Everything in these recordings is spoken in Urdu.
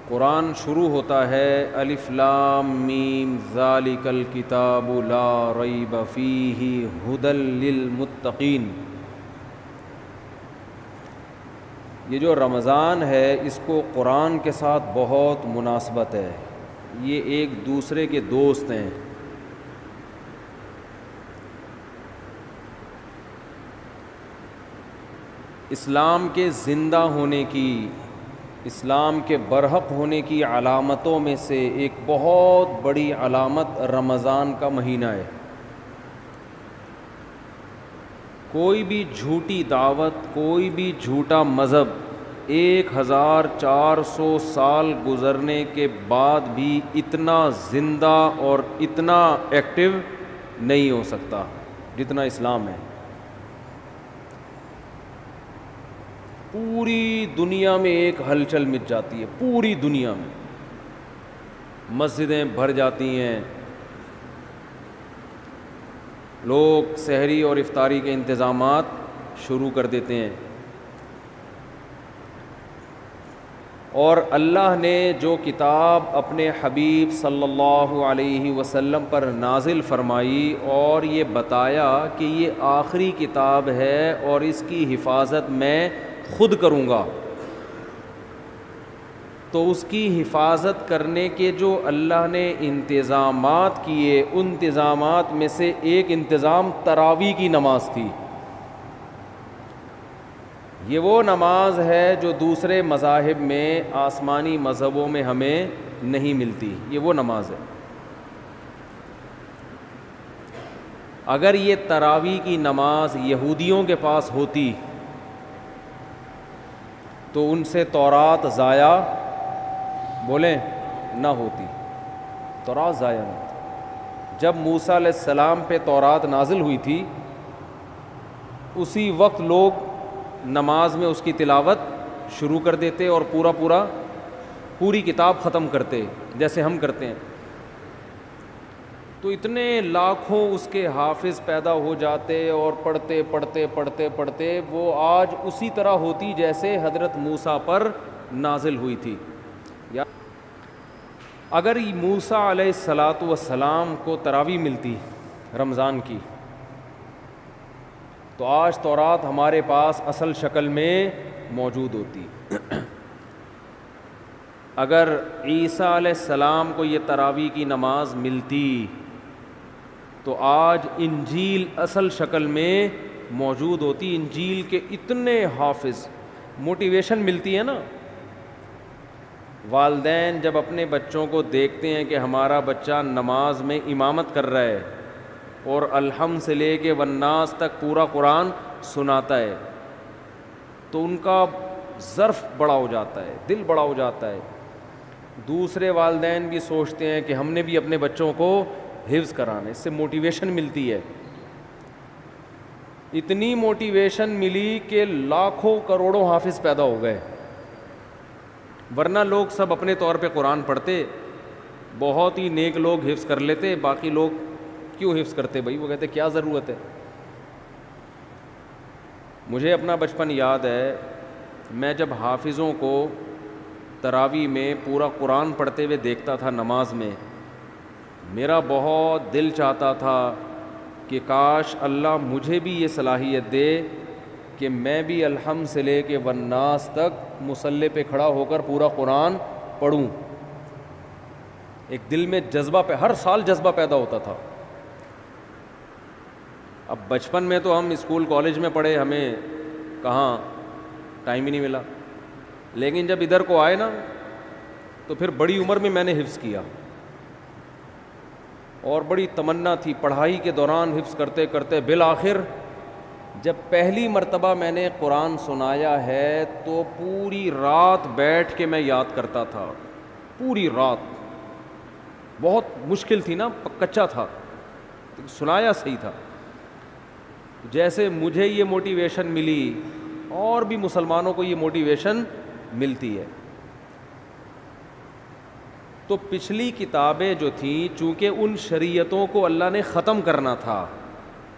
قرآن شروع ہوتا ہے الف لام میم ذالک الکتاب لا ریب فیہ ھدی للمتقین. یہ جو رمضان ہے اس کو قرآن کے ساتھ بہت مناسبت ہے. یہ ایک دوسرے کے دوست ہیں. اسلام کے زندہ ہونے کی، اسلام کے برحق ہونے کی علامتوں میں سے ایک بہت بڑی علامت رمضان کا مہینہ ہے. کوئی بھی جھوٹی دعوت، کوئی بھی جھوٹا مذہب 1400 سال گزرنے کے بعد بھی اتنا زندہ اور اتنا ایکٹیو نہیں ہو سکتا جتنا اسلام ہے. پوری دنیا میں ایک ہلچل مچ جاتی ہے، پوری دنیا میں مسجدیں بھر جاتی ہیں، لوگ سحری اور افطاری کے انتظامات شروع کر دیتے ہیں. اور اللہ نے جو کتاب اپنے حبیب صلی اللہ علیہ وسلم پر نازل فرمائی اور یہ بتایا کہ یہ آخری کتاب ہے اور اس کی حفاظت میں خود کروں گا، تو اس کی حفاظت کرنے کے جو اللہ نے انتظامات کیے، ان انتظامات میں سے ایک انتظام تراویح کی نماز تھی. یہ وہ نماز ہے جو دوسرے مذاہب میں، آسمانی مذہبوں میں ہمیں نہیں ملتی. یہ وہ نماز ہے. اگر یہ تراویح کی نماز یہودیوں کے پاس ہوتی تو ان سے تورات ضائع بولیں نہ ہوتی، تورات ضائع نہ ہوتی. جب موسیٰ علیہ السلام پہ تورات نازل ہوئی تھی اسی وقت لوگ نماز میں اس کی تلاوت شروع کر دیتے اور پوری کتاب ختم کرتے جیسے ہم کرتے ہیں. تو اتنے لاکھوں اس کے حافظ پیدا ہو جاتے اور پڑھتے وہ آج اسی طرح ہوتی جیسے حضرت موسیٰ پر نازل ہوئی تھی. اگر موسیٰ علیہ السلام کو تراویح ملتی رمضان کی تو آج تورات ہمارے پاس اصل شکل میں موجود ہوتی. اگر عیسیٰ علیہ السلام کو یہ تراویح کی نماز ملتی تو آج انجیل اصل شکل میں موجود ہوتی. انجیل کے اتنے حافظ، موٹیویشن ملتی ہے نا. والدین جب اپنے بچوں کو دیکھتے ہیں کہ ہمارا بچہ نماز میں امامت کر رہا ہے اور الحمد سے لے کے والناس تک پورا قرآن سناتا ہے تو ان کا ظرف بڑا ہو جاتا ہے، دل بڑا ہو جاتا ہے. دوسرے والدین بھی سوچتے ہیں کہ ہم نے بھی اپنے بچوں کو حفظ کرانا. اس سے موٹیویشن ملتی ہے. اتنی موٹیویشن ملی کہ لاکھوں کروڑوں حافظ پیدا ہو گئے. ورنہ لوگ سب اپنے طور پہ قرآن پڑھتے، بہت ہی نیک لوگ حفظ کر لیتے، باقی لوگ کیوں حفظ کرتے بھائی؟ وہ کہتے کیا ضرورت ہے. مجھے اپنا بچپن یاد ہے، میں جب حافظوں کو تراویح میں پورا قرآن پڑھتے ہوئے دیکھتا تھا نماز میں، میرا بہت دل چاہتا تھا کہ کاش اللہ مجھے بھی یہ صلاحیت دے کہ میں بھی الحمد سے لے کے والناس تک مصلی پہ کھڑا ہو کر پورا قرآن پڑھوں. ایک دل میں جذبہ ہر سال جذبہ پیدا ہوتا تھا. اب بچپن میں تو ہم اسکول کالج میں پڑھے، ہمیں کہاں ٹائم ہی نہیں ملا. لیکن جب ادھر کو آئے نا تو پھر بڑی عمر میں نے حفظ کیا اور بڑی تمنا تھی. پڑھائی کے دوران حفظ کرتے کرتے بالآخر جب پہلی مرتبہ میں نے قرآن سنایا ہے تو پوری رات بیٹھ کے میں یاد کرتا تھا. پوری رات. بہت مشکل تھی نا، کچا تھا، سنایا صحیح تھا. جیسے مجھے یہ موٹیویشن ملی اور بھی مسلمانوں کو یہ موٹیویشن ملتی ہے. تو پچھلی کتابیں جو تھیں چونکہ ان شریعتوں کو اللہ نے ختم کرنا تھا،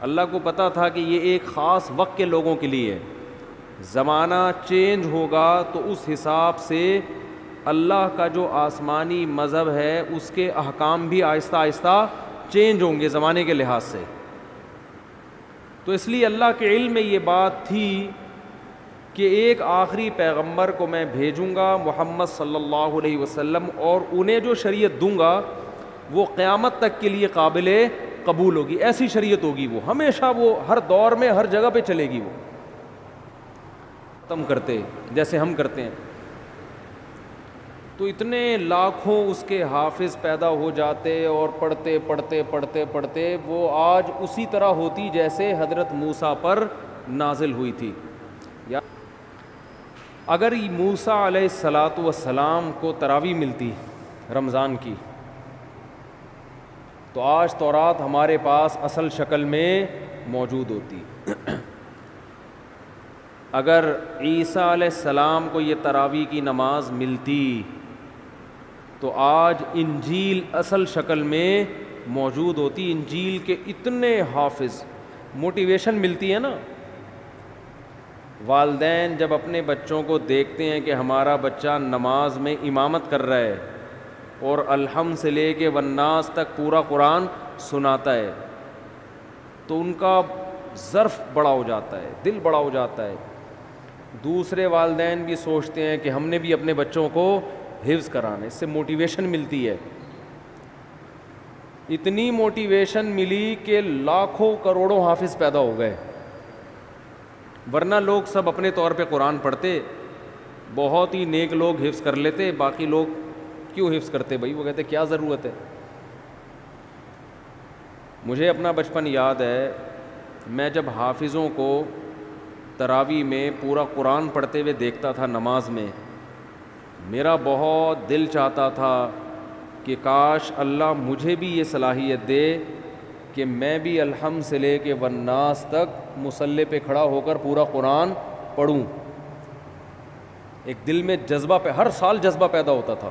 اللہ کو پتہ تھا کہ یہ ایک خاص وقت کے لوگوں کے لیے، زمانہ چینج ہوگا تو اس حساب سے اللہ کا جو آسمانی مذہب ہے اس کے احکام بھی آہستہ آہستہ چینج ہوں گے زمانے کے لحاظ سے. تو اس لیے اللہ کے علم میں یہ بات تھی کہ ایک آخری پیغمبر کو میں بھیجوں گا محمد صلی اللہ علیہ وسلم, اور انہیں جو شریعت دوں گا وہ قیامت تک کے لیے قابل قبول ہوگی. ایسی شریعت ہوگی وہ ہمیشہ, وہ ہر دور میں ہر جگہ پہ چلے گی. وہ ختم کرتے جیسے ہم کرتے ہیں تو اتنے لاکھوں اس کے حافظ پیدا ہو جاتے اور پڑھتے پڑھتے پڑھتے پڑھتے وہ آج اسی طرح ہوتی جیسے حضرت موسیٰ پر نازل ہوئی تھی. اگر موسیٰ علیہ السلام کو تراویح ملتی رمضان کی تو آج تورات ہمارے پاس اصل شکل میں موجود ہوتی. اگر عیسیٰ علیہ السلام کو یہ تراویح کی نماز ملتی تو آج انجیل اصل شکل میں موجود ہوتی. انجیل کے اتنے حافظ, موٹیویشن ملتی ہے نا. والدین جب اپنے بچوں کو دیکھتے ہیں کہ ہمارا بچہ نماز میں امامت کر رہا ہے اور الحمد سے لے کے والناس تک پورا قرآن سناتا ہے تو ان کا ظرف بڑا ہو جاتا ہے, دل بڑا ہو جاتا ہے. دوسرے والدین بھی سوچتے ہیں کہ ہم نے بھی اپنے بچوں کو حفظ کرانا, اس سے موٹیویشن ملتی ہے. اتنی موٹیویشن ملی کہ لاکھوں کروڑوں حافظ پیدا ہو گئے. ورنہ لوگ سب اپنے طور پہ قرآن پڑھتے, بہت ہی نیک لوگ حفظ کر لیتے, باقی لوگ کیوں حفظ کرتے بھائی؟ وہ کہتے کیا ضرورت ہے. مجھے اپنا بچپن یاد ہے, میں جب حافظوں کو تراویح میں پورا قرآن پڑھتے ہوئے دیکھتا تھا نماز میں, میرا بہت دل چاہتا تھا کہ کاش اللہ مجھے بھی یہ صلاحیت دے کہ میں بھی الحمد سے لے کے والناس تک مصلی پہ کھڑا ہو کر پورا قرآن پڑھوں. ایک دل میں جذبہ ہر سال جذبہ پیدا ہوتا تھا.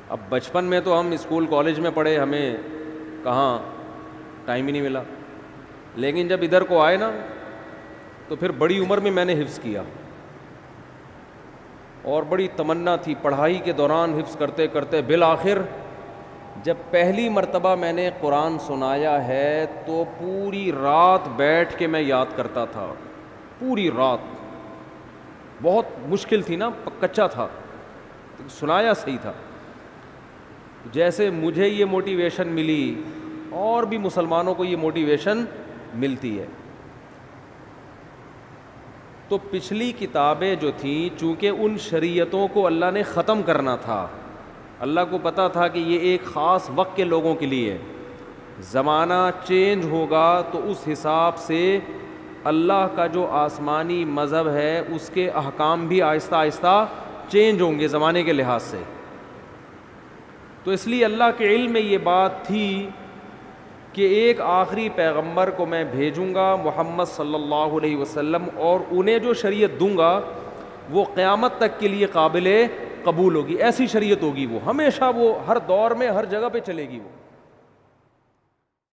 اب بچپن میں تو ہم اسکول کالج میں پڑھے, ہمیں کہاں ٹائم ہی نہیں ملا. لیکن جب ادھر کو آئے نا تو پھر بڑی عمر میں نے حفظ کیا, اور بڑی تمنا تھی پڑھائی کے دوران حفظ کرتے کرتے بالآخر جب پہلی مرتبہ میں نے قرآن سنایا ہے تو پوری رات بیٹھ کے میں یاد کرتا تھا. پوری رات, بہت مشکل تھی نا, کچا تھا, سنایا صحیح تھا. جیسے مجھے یہ موٹیویشن ملی اور بھی مسلمانوں کو یہ موٹیویشن ملتی ہے. تو پچھلی کتابیں جو تھیں چونکہ ان شریعتوں کو اللہ نے ختم کرنا تھا, اللہ کو پتہ تھا کہ یہ ایک خاص وقت کے لوگوں کے لیے, زمانہ چینج ہوگا تو اس حساب سے اللہ کا جو آسمانی مذہب ہے اس کے احکام بھی آہستہ آہستہ چینج ہوں گے زمانے کے لحاظ سے. تو اس لیے اللہ کے علم میں یہ بات تھی کہ ایک آخری پیغمبر کو میں بھیجوں گا محمد صلی اللہ علیہ وسلم, اور انہیں جو شریعت دوں گا وہ قیامت تک کے لیے قابل قبول ہوگی. ایسی شریعت ہوگی وہ ہمیشہ, وہ ہر دور میں ہر جگہ پہ چلے گی. وہ